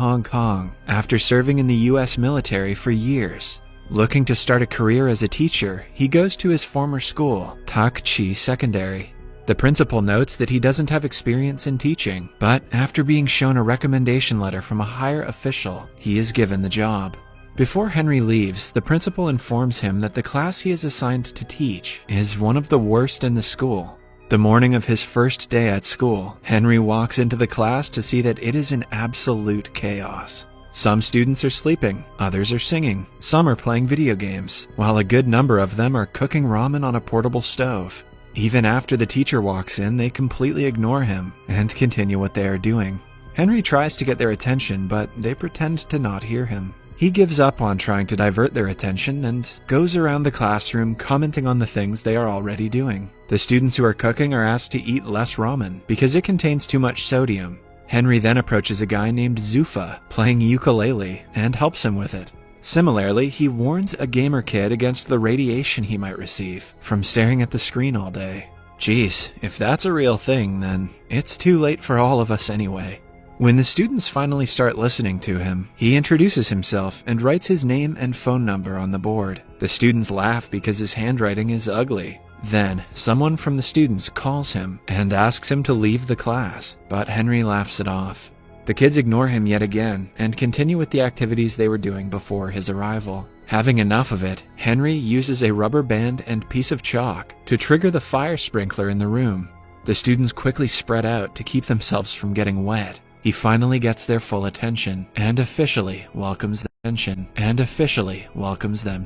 Hong Kong after serving in the US military for years. Looking to start a career as a teacher, he goes to his former school, Tak Chi Secondary. The principal notes that he doesn't have experience in teaching, but after being shown a recommendation letter from a higher official, he is given the job. Before Henry leaves, the principal informs him that the class he is assigned to teach is one of the worst in the school. The morning of his first day at school, Henry walks into the class to see that it is in absolute chaos. Some students are sleeping, others are singing, some are playing video games, while a good number of them are cooking ramen on a portable stove. Even after the teacher walks in, they completely ignore him and continue what they are doing. Henry tries to get their attention, but they pretend to not hear him. He gives up on trying to divert their attention and goes around the classroom commenting on the things they are already doing. The students who are cooking are asked to eat less ramen because it contains too much sodium. Henry then approaches a guy named Zufa playing ukulele and helps him with it. Similarly, he warns a gamer kid against the radiation he might receive from staring at the screen all day. Geez, if that's a real thing, then it's too late for all of us anyway. When the students finally start listening to him, he introduces himself and writes his name and phone number on the board. The students laugh because his handwriting is ugly. Then, someone from the students calls him and asks him to leave the class, but Henry laughs it off. The kids ignore him yet again and continue with the activities they were doing before his arrival. Having enough of it, Henry uses a rubber band and piece of chalk to trigger the fire sprinkler in the room. The students quickly spread out to keep themselves from getting wet. He finally gets their full attention and officially welcomes them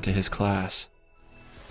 to his class.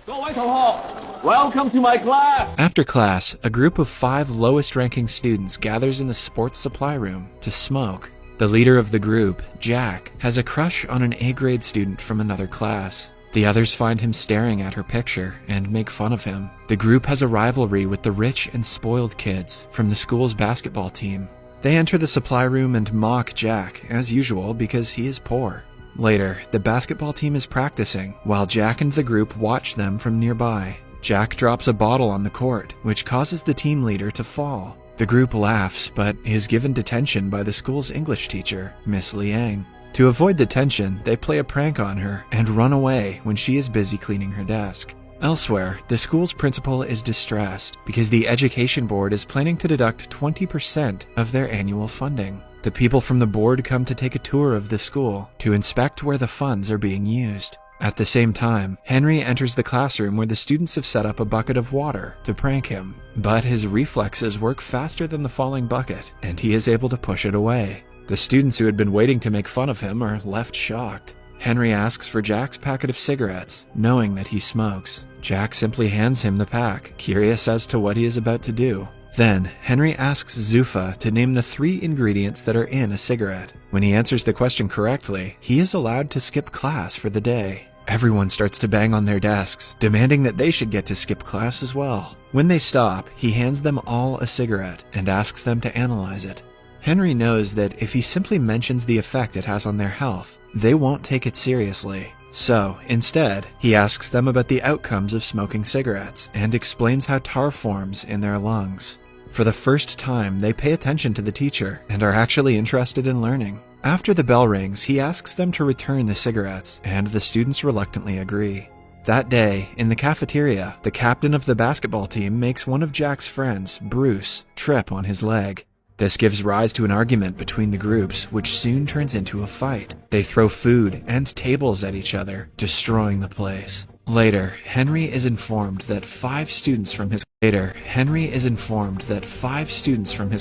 Welcome to my class! After class, a group of 5 lowest-ranking students gathers in the sports supply room to smoke. The leader of the group, Jack, has a crush on an A-grade student from another class. The others find him staring at her picture and make fun of him. The group has a rivalry with the rich and spoiled kids from the school's basketball team. They enter the supply room and mock Jack, as usual, because he is poor. Later, the basketball team is practicing, while Jack and the group watch them from nearby. Jack drops a bottle on the court, which causes the team leader to fall. The group laughs, but is given detention by the school's English teacher, Miss Liang. To avoid detention, they play a prank on her and run away when she is busy cleaning her desk. Elsewhere, the school's principal is distressed because the education board is planning to deduct 20% of their annual funding. The people from the board come to take a tour of the school to inspect where the funds are being used. At the same time, Henry enters the classroom where the students have set up a bucket of water to prank him, but his reflexes work faster than the falling bucket, and he is able to push it away. The students who had been waiting to make fun of him are left shocked. Henry asks for Jack's packet of cigarettes, knowing that he smokes. Jack simply hands him the pack, curious as to what he is about to do. Then, Henry asks Zufa to name the 3 ingredients that are in a cigarette. When he answers the question correctly, he is allowed to skip class for the day. Everyone starts to bang on their desks, demanding that they should get to skip class as well. When they stop, he hands them all a cigarette and asks them to analyze it. Henry knows that if he simply mentions the effect it has on their health, they won't take it seriously. So, instead, he asks them about the outcomes of smoking cigarettes and explains how tar forms in their lungs. For the first time, they pay attention to the teacher and are actually interested in learning. After the bell rings, he asks them to return the cigarettes, and the students reluctantly agree. That day, in the cafeteria, the captain of the basketball team makes one of Jack's friends, Bruce, trip on his leg. This gives rise to an argument between the groups, which soon turns into a fight. They throw food and tables at each other, destroying the place. Later, Henry is informed that 5 students from his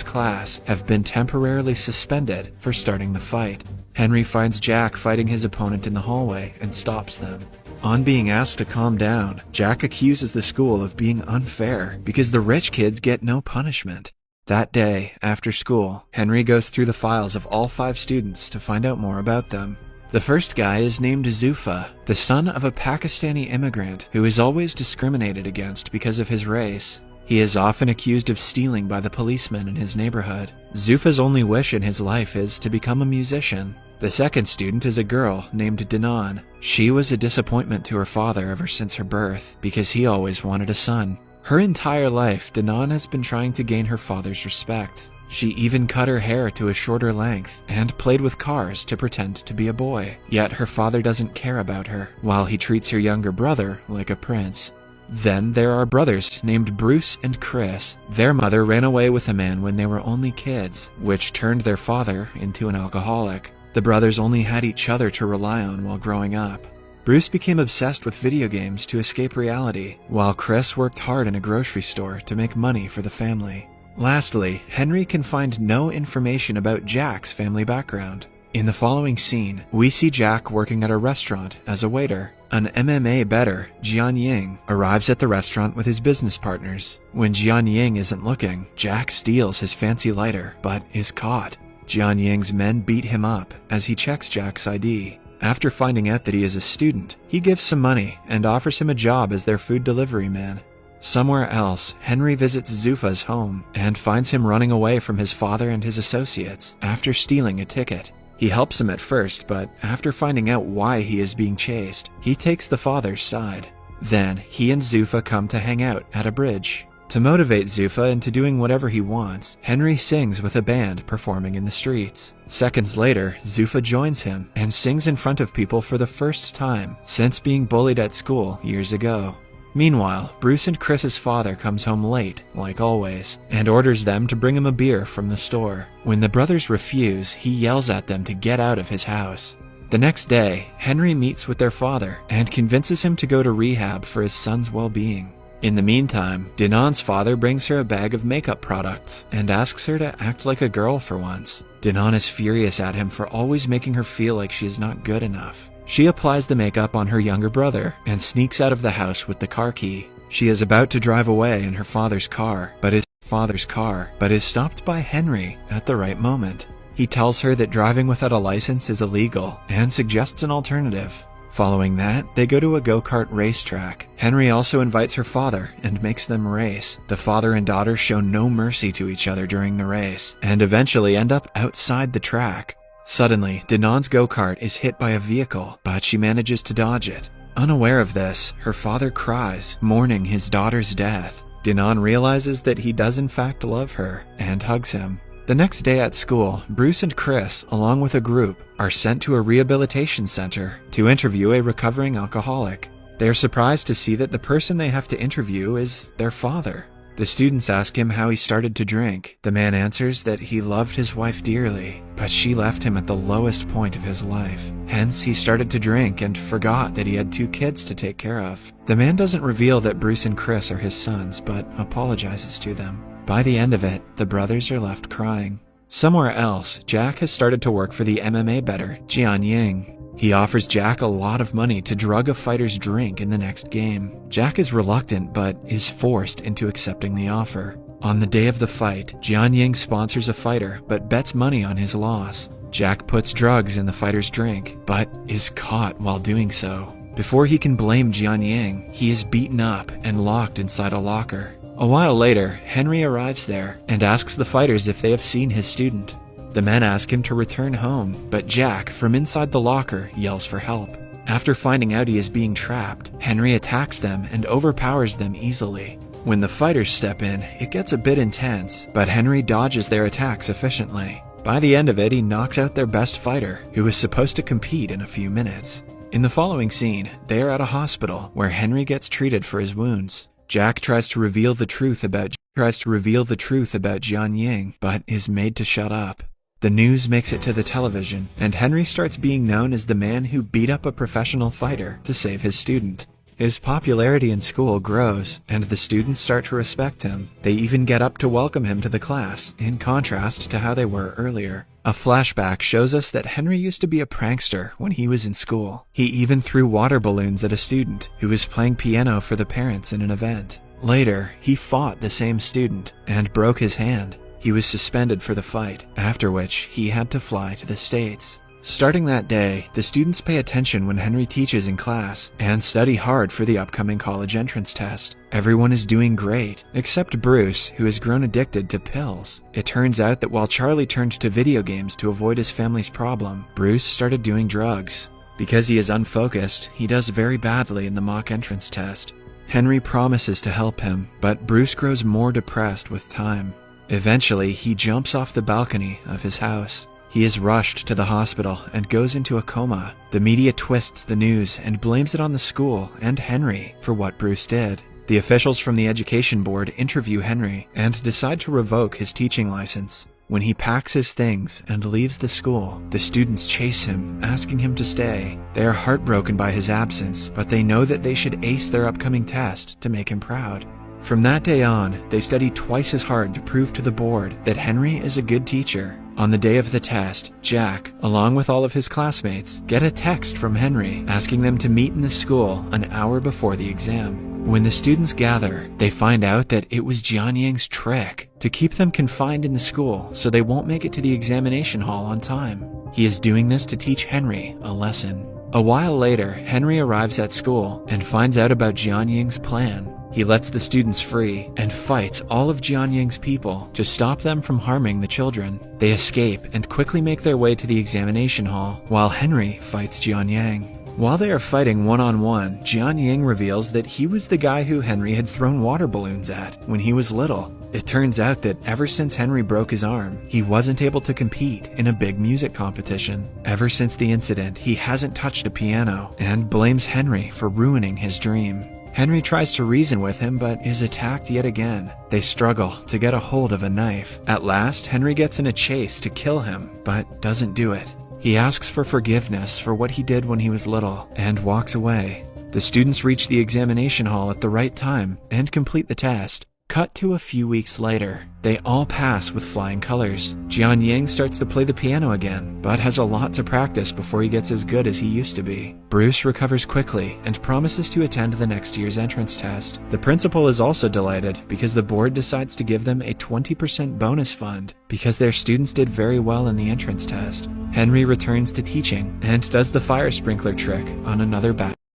class have been temporarily suspended for starting the fight. Henry finds Jack fighting his opponent in the hallway and stops them. On being asked to calm down, Jack accuses the school of being unfair because the rich kids get no punishment. That day, after school, Henry goes through the files of all 5 students to find out more about them. The first guy is named Zufa, the son of a Pakistani immigrant who is always discriminated against because of his race. He is often accused of stealing by the policemen in his neighborhood. Zufa's only wish in his life is to become a musician. The second student is a girl named Danan. She was a disappointment to her father ever since her birth because he always wanted a son. Her entire life, Danan has been trying to gain her father's respect. She even cut her hair to a shorter length and played with cars to pretend to be a boy. Yet her father doesn't care about her, while he treats her younger brother like a prince. Then there are brothers named Bruce and Chris. Their mother ran away with a man when they were only kids, which turned their father into an alcoholic. The brothers only had each other to rely on while growing up. Bruce became obsessed with video games to escape reality, while Chris worked hard in a grocery store to make money for the family. Lastly, Henry can find no information about Jack's family background. In the following scene, we see Jack working at a restaurant as a waiter. An MMA bettor, Jian Ying, arrives at the restaurant with his business partners. When Jian Ying isn't looking, Jack steals his fancy lighter, but is caught. Jian Ying's men beat him up as he checks Jack's ID. After finding out that he is a student, he gives some money and offers him a job as their food delivery man. Somewhere else, Henry visits Zuffa's home and finds him running away from his father and his associates after stealing a ticket. He helps him at first, but after finding out why he is being chased, he takes the father's side. Then, he and Zuffa come to hang out at a bridge. To motivate Zuffa into doing whatever he wants, Henry sings with a band performing in the streets. Seconds later, Zuffa joins him and sings in front of people for the first time since being bullied at school years ago. Meanwhile, Bruce and Chris's father comes home late, like always, and orders them to bring him a beer from the store. When the brothers refuse, he yells at them to get out of his house. The next day, Henry meets with their father and convinces him to go to rehab for his son's well-being. In the meantime, Dinan's father brings her a bag of makeup products and asks her to act like a girl for once. Dinan is furious at him for always making her feel like she is not good enough. She applies the makeup on her younger brother and sneaks out of the house with the car key. She is about to drive away in her father's car, but is stopped by Henry at the right moment. He tells her that driving without a license is illegal and suggests an alternative. Following that, they go to a go-kart racetrack. Henry also invites her father and makes them race. The father and daughter show no mercy to each other during the race and eventually end up outside the track. Suddenly, Dinan's go-kart is hit by a vehicle, but she manages to dodge it. Unaware of this, her father cries, mourning his daughter's death. Dinan realizes that he does in fact love her and hugs him. The next day at school, Bruce and Chris, along with a group, are sent to a rehabilitation center to interview a recovering alcoholic. They are surprised to see that the person they have to interview is their father. The students ask him how he started to drink. The man answers that he loved his wife dearly, but she left him at the lowest point of his life. Hence, he started to drink and forgot that he had 2 kids to take care of. The man doesn't reveal that Bruce and Chris are his sons, but apologizes to them. By the end of it, the brothers are left crying. Somewhere else, Jack has started to work for the MMA bettor, Jian Ying. He offers Jack a lot of money to drug a fighter's drink in the next game. Jack is reluctant, but is forced into accepting the offer. On the day of the fight, Jian Ying sponsors a fighter, but bets money on his loss. Jack puts drugs in the fighter's drink, but is caught while doing so. Before he can blame Jian Ying, he is beaten up and locked inside a locker. A while later, Henry arrives there and asks the fighters if they have seen his student. The men ask him to return home, but Jack, from inside the locker, yells for help. After finding out he is being trapped, Henry attacks them and overpowers them easily. When the fighters step in, it gets a bit intense, but Henry dodges their attacks efficiently. By the end of it, he knocks out their best fighter, who is supposed to compete in a few minutes. In the following scene, they are at a hospital where Henry gets treated for his wounds. Jack tries to reveal the truth about Jian Ying, but is made to shut up. The news makes it to the television, and Henry starts being known as the man who beat up a professional fighter to save his student. His popularity in school grows, and the students start to respect him. They even get up to welcome him to the class, in contrast to how they were earlier. A flashback shows us that Henry used to be a prankster when he was in school. He even threw water balloons at a student who was playing piano for the parents in an event. Later, he fought the same student and broke his hand. He was suspended for the fight, after which he had to fly to the States. Starting that day, the students pay attention when Henry teaches in class and study hard for the upcoming college entrance test. Everyone is doing great, except Bruce, who has grown addicted to pills. It turns out that while Charlie turned to video games to avoid his family's problem, Bruce started doing drugs. Because he is unfocused, he does very badly in the mock entrance test. Henry promises to help him, but Bruce grows more depressed with time. Eventually, he jumps off the balcony of his house. He is rushed to the hospital and goes into a coma. The media twists the news and blames it on the school and Henry for what Bruce did. The officials from the education board interview Henry and decide to revoke his teaching license. When he packs his things and leaves the school, the students chase him, asking him to stay. They are heartbroken by his absence, but they know that they should ace their upcoming test to make him proud. From that day on, they study twice as hard to prove to the board that Henry is a good teacher. On the day of the test, Jack, along with all of his classmates, get a text from Henry asking them to meet in the school an hour before the exam. When the students gather, they find out that it was Jianying's trick to keep them confined in the school so they won't make it to the examination hall on time. He is doing this to teach Henry a lesson. A while later, Henry arrives at school and finds out about Jianying's plan. He lets the students free and fights all of Jianying's people to stop them from harming the children. They escape and quickly make their way to the examination hall, while Henry fights Jianying. While they are fighting one-on-one, Jianying reveals that he was the guy who Henry had thrown water balloons at when he was little. It turns out that ever since Henry broke his arm, he wasn't able to compete in a big music competition. Ever since the incident, he hasn't touched a piano and blames Henry for ruining his dream. Henry tries to reason with him but is attacked yet again. They struggle to get a hold of a knife. At last, Henry gets in a chase to kill him, but doesn't do it. He asks for forgiveness for what he did when he was little and walks away. The students reach the examination hall at the right time and complete the test. Cut to a few weeks later. They all pass with flying colors. Jianying starts to play the piano again, but has a lot to practice before he gets as good as he used to be. Bruce recovers quickly and promises to attend the next year's entrance test. The principal is also delighted because the board decides to give them a 20% bonus fund because their students did very well in the entrance test. Henry returns to teaching and does the fire sprinkler trick on another batch.